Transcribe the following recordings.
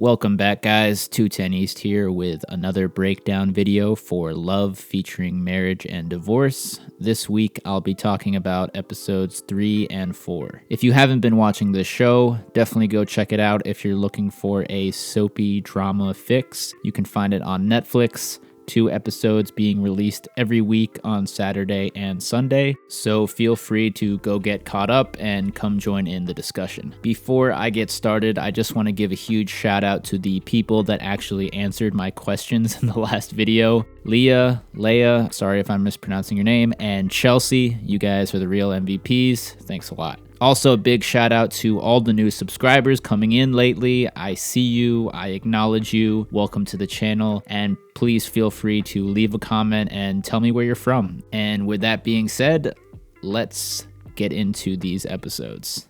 Welcome back, guys. TwoTenEast here with another breakdown video for Love featuring Marriage and Divorce. This week, I'll be talking about episodes 3 and 4. If you haven't been watching this show, definitely go check it out if you're looking for a soapy drama fix. You can find it on Netflix. 2 episodes being released every week on Saturday and Sunday, so feel free to go get caught up and come join in the discussion. Before I get started, I just want to give a huge shout out to the people that actually answered my questions in the last video. Leia, sorry if I'm mispronouncing your name, and Chelsea, you guys are the real MVPs. Thanks a lot. Also, a big shout out to all the new subscribers coming in lately. I see you, I acknowledge you, welcome to the channel, and please feel free to leave a comment and tell me where you're from. And with that being said, let's get into these episodes.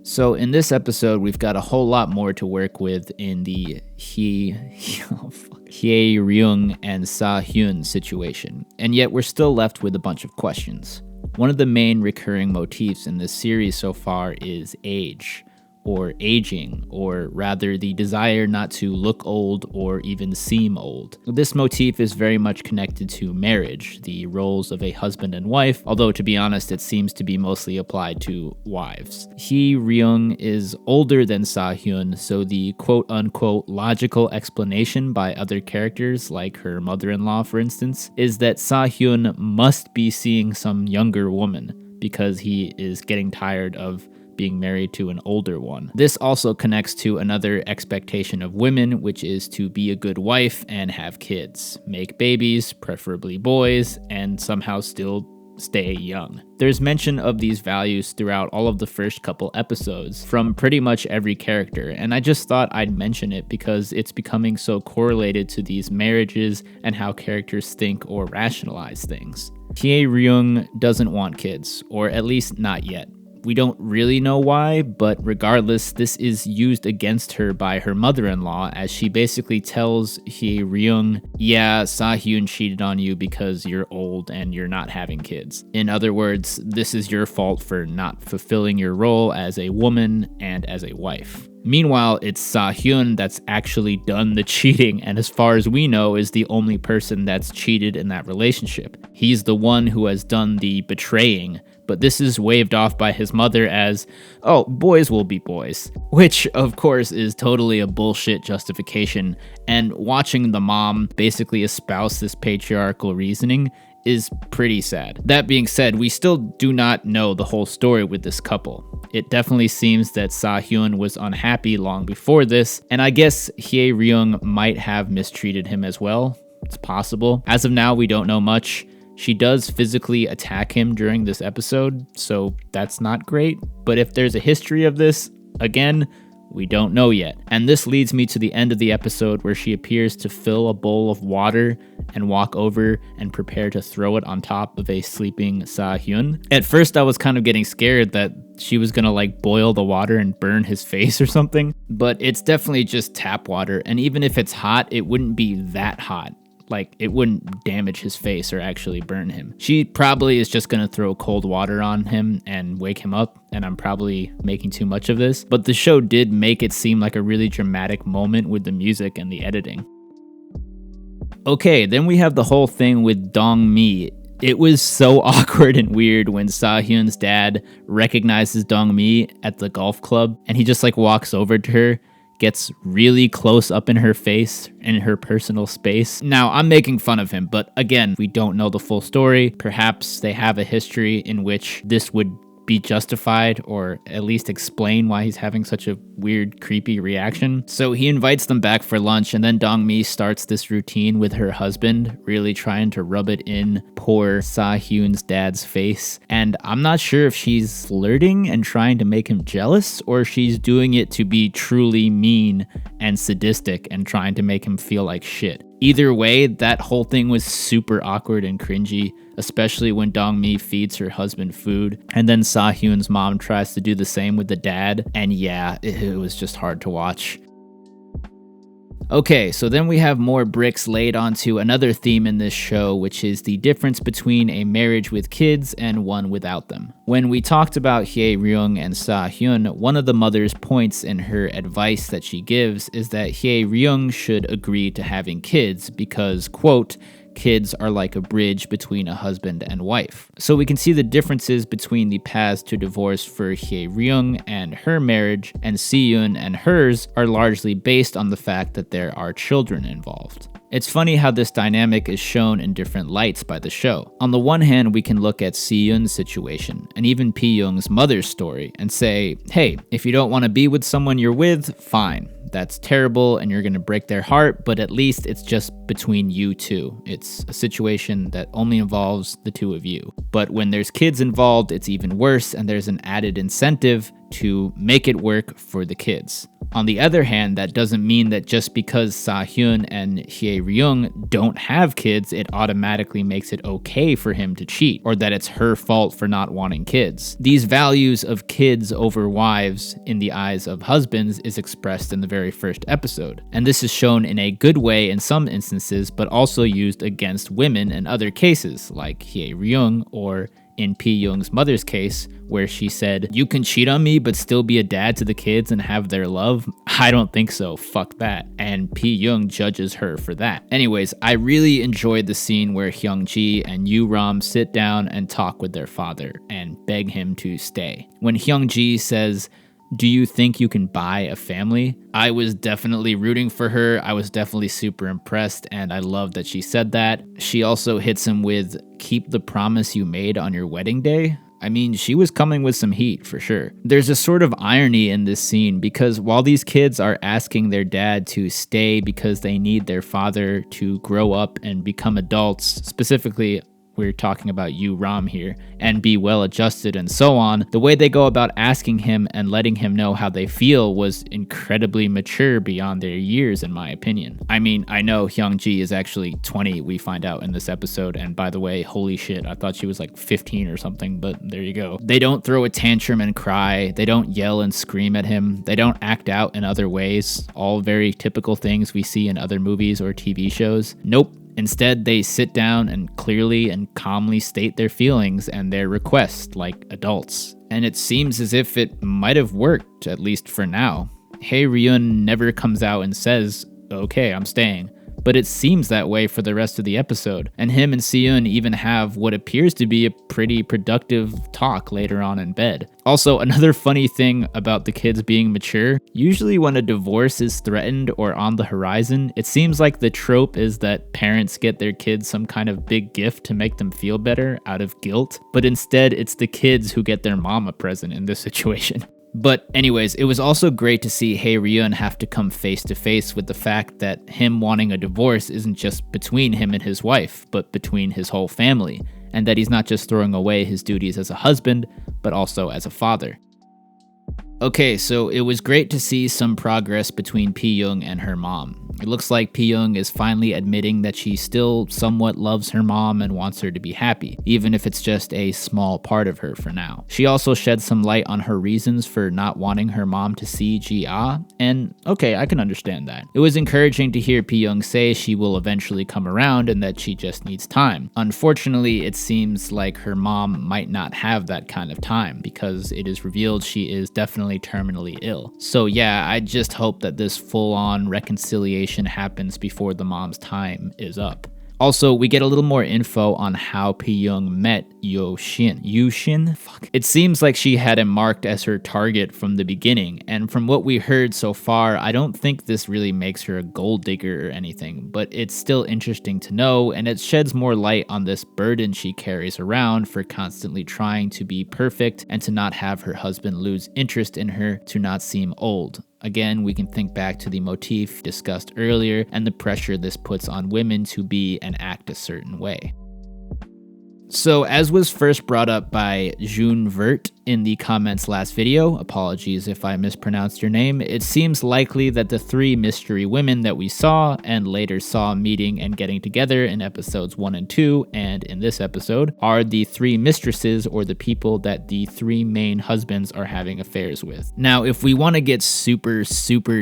So in this episode, we've got a whole lot more to work with in the Hye-ryung and Sa-hyun situation, and yet we're still left with a bunch of questions. One of the main recurring motifs in this series so far is age, or aging, or rather the desire not to look old or even seem old. This motif is very much connected to marriage, the roles of a husband and wife, although to be honest it seems to be mostly applied to wives. Hye-ryung is older than Sa-hyun, so the quote-unquote logical explanation by other characters, like her mother-in-law for instance, is that Sa-hyun must be seeing some younger woman because he is getting tired of being married to an older one. This also connects to another expectation of women, which is to be a good wife and have kids, make babies, preferably boys, and somehow still stay young. There's mention of these values throughout all of the first couple episodes from pretty much every character, and I just thought I'd mention it because it's becoming so correlated to these marriages and how characters think or rationalize things. Hye-ryung doesn't want kids, or at least not yet. We don't really know why, but regardless, this is used against her by her mother-in-law as she basically tells Hye-ryung, yeah, Sa-hyun cheated on you because you're old and you're not having kids. In other words, this is your fault for not fulfilling your role as a woman and as a wife. Meanwhile, it's Sa-hyun that's actually done the cheating, and as far as we know, is the only person that's cheated in that relationship. He's the one who has done the betraying, but this is waved off by his mother as, oh, boys will be boys. Which, of course, is totally a bullshit justification, and watching the mom basically espouse this patriarchal reasoning is pretty sad. That being said, we still do not know the whole story with this couple. It definitely seems that Sa-hyun was unhappy long before this, and I guess Hye-ryung might have mistreated him as well. It's possible. As of now, we don't know much. She does physically attack him during this episode, so that's not great. But if there's a history of this, again, we don't know yet. And this leads me to the end of the episode where she appears to fill a bowl of water and walk over and prepare to throw it on top of a sleeping Sa-hyun. At first I was kind of getting scared that she was gonna like boil the water and burn his face or something, but it's definitely just tap water, and even if it's hot, it wouldn't be that hot. Like, it wouldn't damage his face or actually burn him. She probably is just gonna throw cold water on him and wake him up, and I'm probably making too much of this, but the show did make it seem like a really dramatic moment with the music and the editing. Okay, then we have the whole thing with Dong-mi. It was so awkward and weird when Sa-hyun's dad recognizes Dong-mi at the golf club, and he just like walks over to her, gets really close up in her face, in her personal space. Now, I'm making fun of him, but again, we don't know the full story. Perhaps they have a history in which this would be justified, or at least explain why he's having such a weird, creepy reaction. So he invites them back for lunch, and then Dong-mi starts this routine with her husband, really trying to rub it in poor Sa-hyun's dad's face. And I'm not sure if she's flirting and trying to make him jealous, or she's doing it to be truly mean and sadistic and trying to make him feel like shit. Either way, that whole thing was super awkward and cringy, especially when Dong-mi feeds her husband food, and then Sa-hyun's mom tries to do the same with the dad, and yeah, it was just hard to watch. Okay, so then we have more bricks laid onto another theme in this show, which is the difference between a marriage with kids and one without them. When we talked about Hye Ryung and Sa Hyun, one of the mother's points in her advice that she gives is that Hye Ryung should agree to having kids because, quote, kids are like a bridge between a husband and wife. So we can see the differences between the paths to divorce for Hye Ryung and her marriage, and Si-yoon and hers are largely based on the fact that there are children involved. It's funny how this dynamic is shown in different lights by the show. On the one hand, we can look at Si-yoon's situation, and even Pi-young's mother's story, and say, hey, if you don't want to be with someone you're with, fine. That's terrible and you're going to break their heart, but at least it's just between you two. It's a situation that only involves the two of you. But when there's kids involved, it's even worse, and there's an added incentive to make it work for the kids. On the other hand, that doesn't mean that just because Sa-hyun and Hye Ryung don't have kids, it automatically makes it okay for him to cheat, or that it's her fault for not wanting kids. These values of kids over wives in the eyes of husbands is expressed in the very first episode, and this is shown in a good way in some instances, but also used against women in other cases, like Hye Ryung or in Pi-young's mother's case, where she said, you can cheat on me but still be a dad to the kids and have their love? I don't think so, fuck that. And Pi-young judges her for that. Anyways, I really enjoyed the scene where Hyung-ji and Yu-ram sit down and talk with their father and beg him to stay. When Hyung-ji says, do you think you can buy a family? I was definitely rooting for her. I was definitely super impressed, and I love that she said that. She also hits him with, keep the promise you made on your wedding day. I mean, she was coming with some heat for sure. There's a sort of irony in this scene because while these kids are asking their dad to stay because they need their father to grow up and become adults, specifically we're talking about Yu-ram here, and be well adjusted and so on, the way they go about asking him and letting him know how they feel was incredibly mature beyond their years, in my opinion. I mean, I know Hyung-ji is actually 20, we find out in this episode, and by the way, holy shit, I thought she was like 15 or something, but there you go. They don't throw a tantrum and cry, they don't yell and scream at him, they don't act out in other ways, all very typical things we see in other movies or TV shows. Nope. Instead, they sit down and clearly and calmly state their feelings and their requests like adults. And it seems as if it might have worked, at least for now. Hye Ryun never comes out and says, okay, I'm staying. But it seems that way for the rest of the episode. And him and Si-yoon even have what appears to be a pretty productive talk later on in bed. Also, another funny thing about the kids being mature, usually when a divorce is threatened or on the horizon, it seems like the trope is that parents get their kids some kind of big gift to make them feel better out of guilt. But instead, it's the kids who get their mom a present in this situation. But anyways, it was also great to see Hye Ryun have to come face to face with the fact that him wanting a divorce isn't just between him and his wife, but between his whole family, and that he's not just throwing away his duties as a husband, but also as a father. Okay, so it was great to see some progress between Pi-young and her mom. It looks like Pi-young is finally admitting that she still somewhat loves her mom and wants her to be happy, even if it's just a small part of her for now. She also shed some light on her reasons for not wanting her mom to see Ji-ah, and okay, I can understand that. It was encouraging to hear Pi-young say she will eventually come around and that she just needs time. Unfortunately, it seems like her mom might not have that kind of time, because it is revealed she is definitely terminally ill. So yeah, I just hope that this full-on reconciliation happens before the mom's time is up. Also, we get a little more info on how Pi-young met Yushin. Fuck. It seems like she had him marked as her target from the beginning, and from what we heard so far, I don't think this really makes her a gold digger or anything, but it's still interesting to know, and it sheds more light on this burden she carries around for constantly trying to be perfect and to not have her husband lose interest in her, to not seem old. Again, we can think back to the motif discussed earlier and the pressure this puts on women to be and act a certain way. So, as was first brought up by June Vert in the comments last video, apologies if I mispronounced your name, it seems likely that the three mystery women that we saw and later saw meeting and getting together in episodes 1 and 2 and in this episode are the three mistresses, or the people that the three main husbands are having affairs with. Now, if we want to get super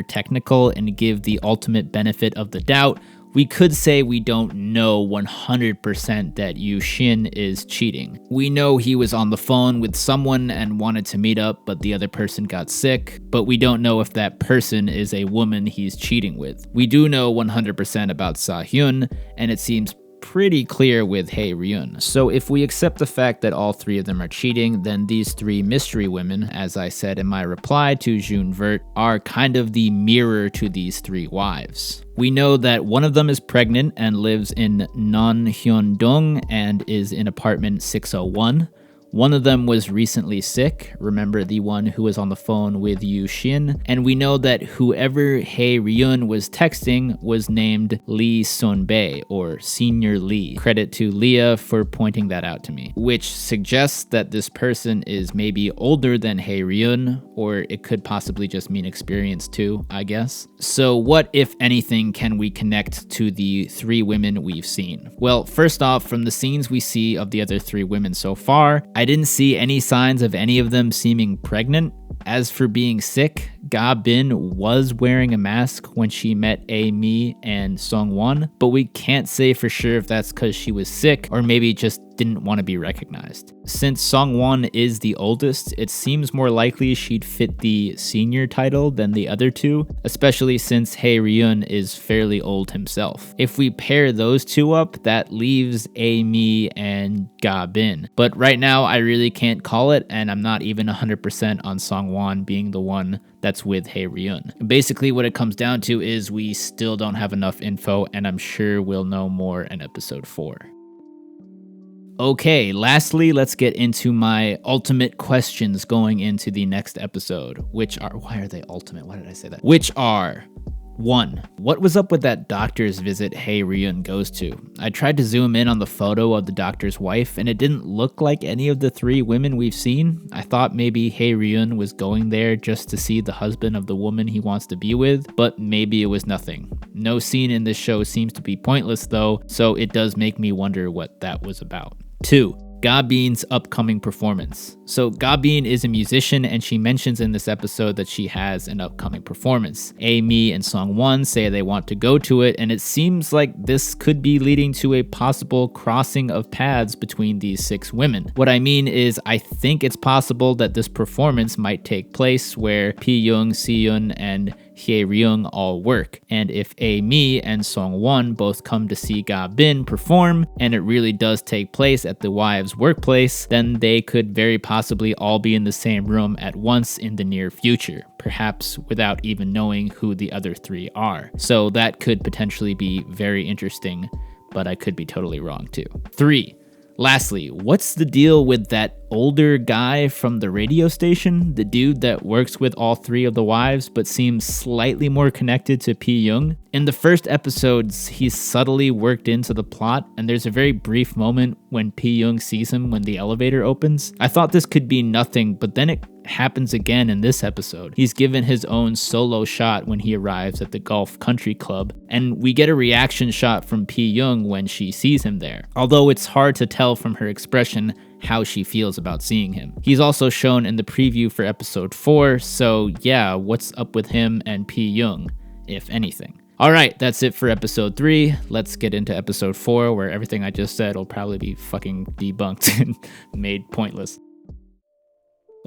technical and give the ultimate benefit of the doubt, we could say we don't know 100% that Yu Xin is cheating. We know he was on the phone with someone and wanted to meet up, but the other person got sick, but we don't know if that person is a woman he's cheating with. We do know 100% about Sa-hyun, and it seems pretty clear with Hae Ryun. So if we accept the fact that all three of them are cheating, then these three mystery women, as I said in my reply to June Vert, are kind of the mirror to these three wives. We know that one of them is pregnant and lives in Non-hyun-dong and is in apartment 601. One of them was recently sick, remember the one who was on the phone with Yu Xin, and we know that whoever Hae Ryun was texting was named Lee Sun-bae, or Senior Lee. Credit to Leah for pointing that out to me, which suggests that this person is maybe older than Hae Ryun, or it could possibly just mean experience too, I guess. So what, if anything, can we connect to the three women we've seen? Well, first off, from the scenes we see of the other three women so far, I didn't see any signs of any of them seeming pregnant. As for being sick, Ga Bin was wearing a mask when she met A-mi and Sung-won, but we can't say for sure if that's because she was sick or maybe just didn't want to be recognized. Since Sung-won is the oldest, it seems more likely she'd fit the senior title than the other two, especially since Hae Ryun is fairly old himself. If we pair those two up, that leaves A-mi and Ga Bin. But right now, I really can't call it, and I'm not even 100% on Sung-won being the one that's with Hae Ryun. Basically, what it comes down to is we still don't have enough info, and I'm sure we'll know more in episode 4. Okay, lastly, let's get into my ultimate questions going into the next episode, which are, why are they ultimate? Why did I say that? Which are, 1. What was up with that doctor's visit Hae Ryun goes to? I tried to zoom in on the photo of the doctor's wife, and it didn't look like any of the three women we've seen. I thought maybe Hae Ryun was going there just to see the husband of the woman he wants to be with, but maybe it was nothing. No scene in this show seems to be pointless though, so it does make me wonder what that was about. 2. Ga Bin's upcoming performance. So Ga Bin is a musician, and she mentions in this episode that she has an upcoming performance. A-mi and Sung-won say they want to go to it, and it seems like this could be leading to a possible crossing of paths between these 6 women. What I mean is, I think it's possible that this performance might take place where Pi-young, Si-yoon, and Hae Ryun all work, and if A-mi and Sung-won both come to see Ga Bin perform, and it really does take place at the wives' workplace, then they could very possibly all be in the same room at once in the near future, perhaps without even knowing who the other 3 are. So that could potentially be very interesting, but I could be totally wrong too. 3. Lastly, what's the deal with that older guy from the radio station? The dude that works with all 3 of the wives but seems slightly more connected to Pi-young? In the first episodes, he's subtly worked into the plot, and there's a very brief moment when Pi-young sees him when the elevator opens. I thought this could be nothing, but then it happens again in this episode. He's given his own solo shot when he arrives at the Gulf Country Club, and we get a reaction shot from Pi-young when she sees him there, although it's hard to tell from her expression how she feels about seeing him. He's also shown in the preview for episode 4, so yeah, what's up with him and Pi-young, if anything? Alright, that's it for episode 3. Let's get into episode 4, where everything I just said will probably be fucking debunked and made pointless.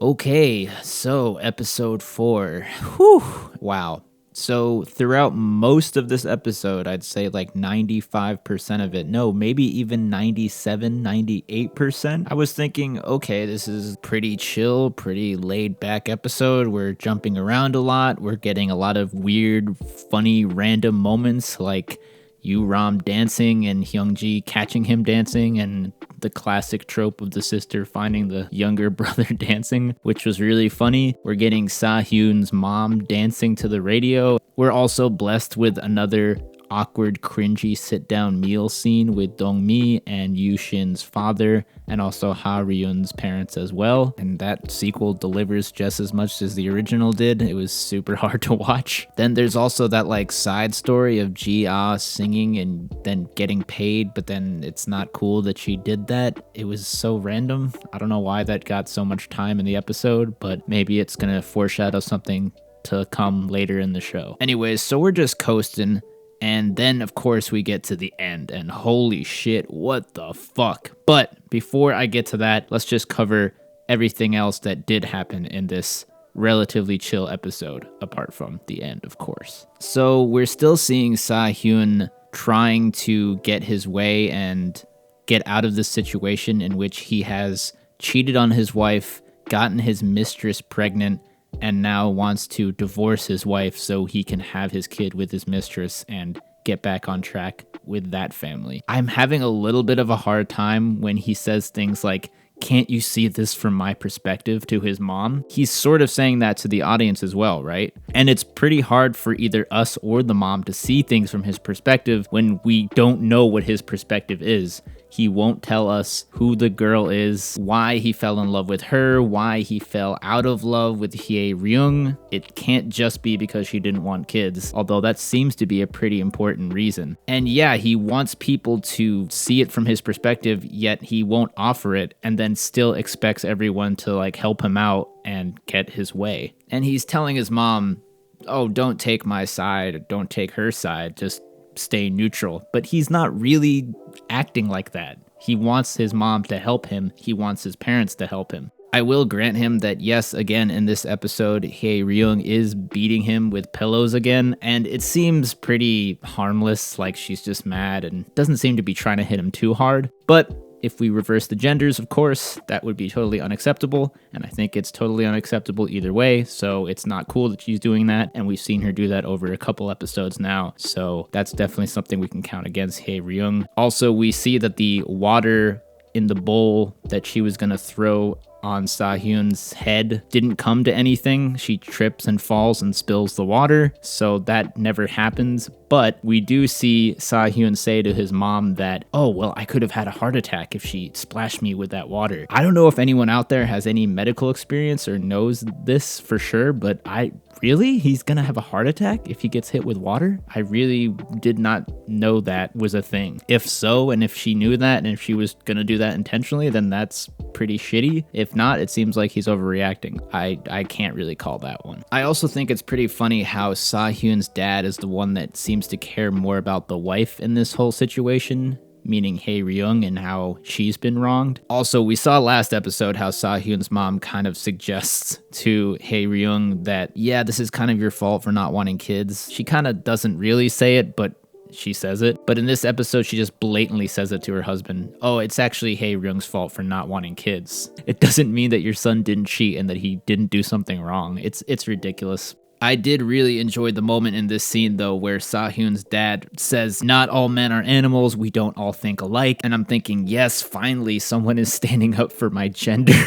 Okay, so episode 4. Whew, wow. So throughout most of this episode, I'd say like 95% of it, no, maybe even 97, 98%. I was thinking, okay, this is pretty chill, pretty laid back episode. We're jumping around a lot. We're getting a lot of weird, funny, random moments like Yu-ram dancing and Hyung-ji catching him dancing, and the classic trope of the sister finding the younger brother dancing, which was really funny. We're getting Sa-hyun's mom dancing to the radio. We're also blessed with another awkward, cringy sit-down meal scene with Dongmi and Yushin's father, and also Ha Ryun's parents as well. And that sequel delivers just as much as the original did. It was super hard to watch. Then there's also that like side story of Ji-ah singing and then getting paid, but then it's not cool that she did that. It was so random. I don't know why that got so much time in the episode, but maybe it's gonna foreshadow something to come later in the show. Anyways, so we're just coasting, and then of course we get to the end, and holy shit, what the fuck. But before I get to that, let's just cover everything else that did happen in this relatively chill episode, apart from the end, of course. So we're still seeing Sa-hyun trying to get his way and get out of this situation in which he has cheated on his wife, gotten his mistress pregnant, and now wants to divorce his wife so he can have his kid with his mistress and get back on track with that family. I'm having a little bit of a hard time when he says things like, "Can't you see this from my perspective?" to his mom. He's sort of saying that to the audience as well, right? And it's pretty hard for either us or the mom to see things from his perspective when we don't know what his perspective is. He won't tell us who the girl is, why he fell in love with her, why he fell out of love with Hye Ryung. It can't just be because she didn't want kids, although that seems to be a pretty important reason. And yeah, he wants people to see it from his perspective, yet he won't offer it, and then still expects everyone to like help him out and get his way. And he's telling his mom, "Oh, don't take my side, or don't take her side, just stay neutral." But he's not really acting like that. He wants his mom to help him. He wants his parents to help him. I will grant him that, yes, again, in this episode, Hye Ryung is beating him with pillows again, and it seems pretty harmless, like she's just mad and doesn't seem to be trying to hit him too hard. But if we reverse the genders, of course, that would be totally unacceptable, and I think it's totally unacceptable either way, so it's not cool that she's doing that, and we've seen her do that over a couple episodes now, so that's definitely something we can count against Hye Ryung. Also, we see that the water in the bowl that she was going to throw on Sa-hyun's head didn't come to anything. She trips and falls and spills the water, so that never happens. But we do see Sa-hyun say to his mom that, "Oh, well, I could have had a heart attack if she splashed me with that water." I don't know if anyone out there has any medical experience or knows this for sure, but he's gonna have a heart attack if he gets hit with water? I really did not know that was a thing. If so, and if she knew that, and if she was gonna do that intentionally, then that's pretty shitty. If not, it seems like he's overreacting. I can't really call that one. I also think it's pretty funny how Sa-hyun's dad is the one that seems to care more about the wife in this whole situation, meaning Hye Ryung, and how she's been wronged. Also, we saw last episode how Sa-hyun's mom kind of suggests to Hye Ryung that, yeah, this is kind of your fault for not wanting kids. She kind of doesn't really say it, but she says it. But in this episode, she just blatantly says it to her husband. "Oh, it's actually Hye Ryung's fault for not wanting kids. It doesn't mean that your son didn't cheat and that he didn't do something wrong." It's ridiculous. I did really enjoy the moment in this scene, though, where Sa-hyun's dad says, "Not all men are animals, we don't all think alike." And I'm thinking, yes, finally someone is standing up for my gender,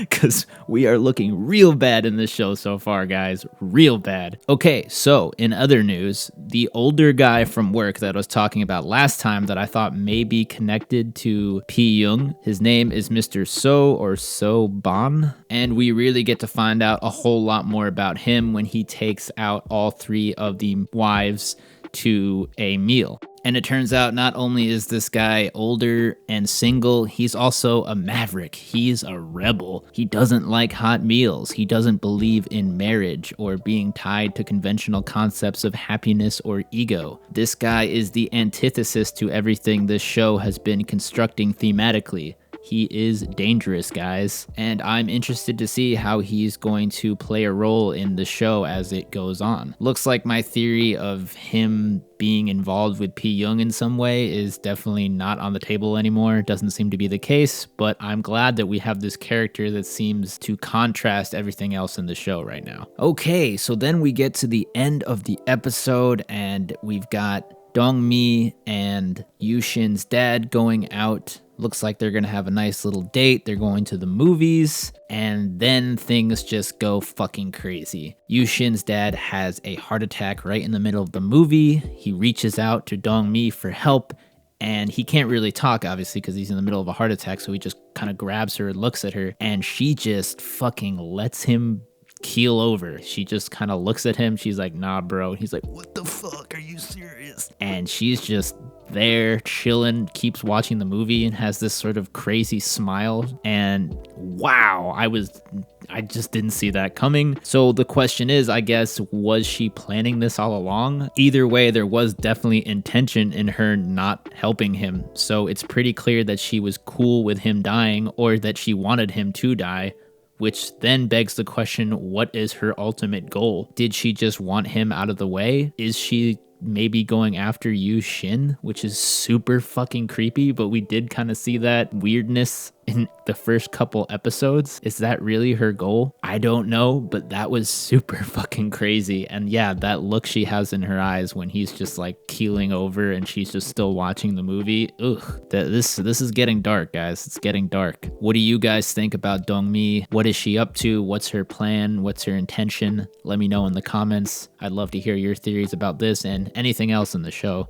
because we are looking real bad in this show so far, guys. Real bad. Okay, so in other news, the older guy from work that I was talking about last time that I thought may be connected to Pi-young, his name is Mr. So, or So-ban, and we really get to find out a whole lot more about him when he takes out all three of the wives to a meal. And it turns out not only is this guy older and single, he's also a maverick. He's a rebel. He doesn't like hot meals. He doesn't believe in marriage or being tied to conventional concepts of happiness or ego. This guy is the antithesis to everything this show has been constructing thematically. He is dangerous, guys, and I'm interested to see how he's going to play a role in the show as it goes on. Looks like my theory of him being involved with Pi-young in some way is definitely not on the table anymore. Doesn't seem to be the case, but I'm glad that we have this character that seems to contrast everything else in the show right now. Okay, so then we get to the end of the episode, and we've got Dongmi and Yushin's dad going out. Looks like they're gonna have a nice little date. They're going to the movies, and then things just go fucking crazy. Yushin's dad has a heart attack right in the middle of the movie. He reaches out to Dongmi for help, and he can't really talk, obviously, because he's in the middle of a heart attack, so he just kind of grabs her and looks at her, and she just fucking lets him keel over. She just kind of looks at him. She's like, nah, bro. He's like, what the fuck? Are you serious? And she's just there chilling, keeps watching the movie, and has this sort of crazy smile. And wow, I just didn't see that coming. So the question is, I guess, was she planning this all along? Either way, there was definitely intention in her not helping him. So it's pretty clear that she was cool with him dying, or that she wanted him to die. Which then begs the question, what is her ultimate goal? Did she just want him out of the way? Is she maybe going after Yu Shin, which is super fucking creepy, but we did kind of see that weirdness in the first couple episodes. Is that really her goal? I don't know, but that was super fucking crazy. And yeah, that look she has in her eyes when he's just like keeling over and she's just still watching the movie. Ugh, this is getting dark, guys. It's getting dark. What do you guys think about Dongmi? What is she up to? What's her plan? What's her intention? Let me know in the comments. I'd love to hear your theories about this and anything else in the show.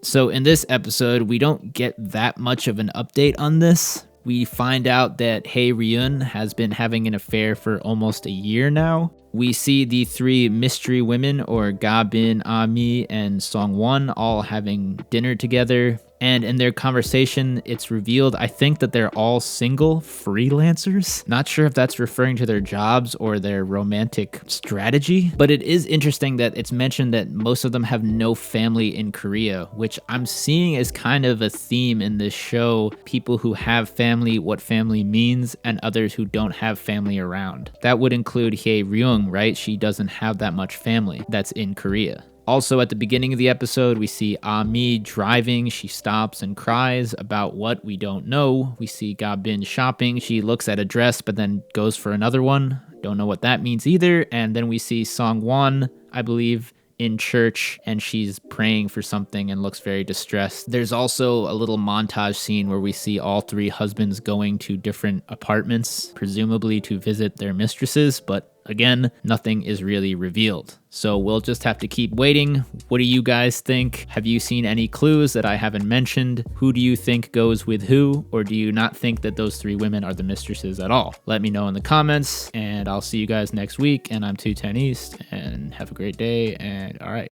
So in this episode, we don't get that much of an update on this. We find out that Hae Ryun has been having an affair for almost a year now. We see the three mystery women, or Ga Bin, Ami, and Songwon, all having dinner together. And in their conversation, it's revealed, I think, that they're all single freelancers. Not sure if that's referring to their jobs or their romantic strategy, but it is interesting that it's mentioned that most of them have no family in Korea, which I'm seeing as kind of a theme in this show. People who have family, what family means, and others who don't have family around. That would include Hae Ryung, right? She doesn't have that much family that's in Korea. Also, at the beginning of the episode, we see Ami driving. She stops and cries about what we don't know. We see Ga Bin shopping. She looks at a dress, but then goes for another one. Don't know what that means either. And then we see Songwon, I believe, in church, and she's praying for something and looks very distressed. There's also a little montage scene where we see all three husbands going to different apartments, presumably to visit their mistresses, but again, nothing is really revealed. So we'll just have to keep waiting. What do you guys think? Have you seen any clues that I haven't mentioned? Who do you think goes with who? Or do you not think that those three women are the mistresses at all? Let me know in the comments, and I'll see you guys next week. And I'm TwoTenEast, and have a great day, and all right.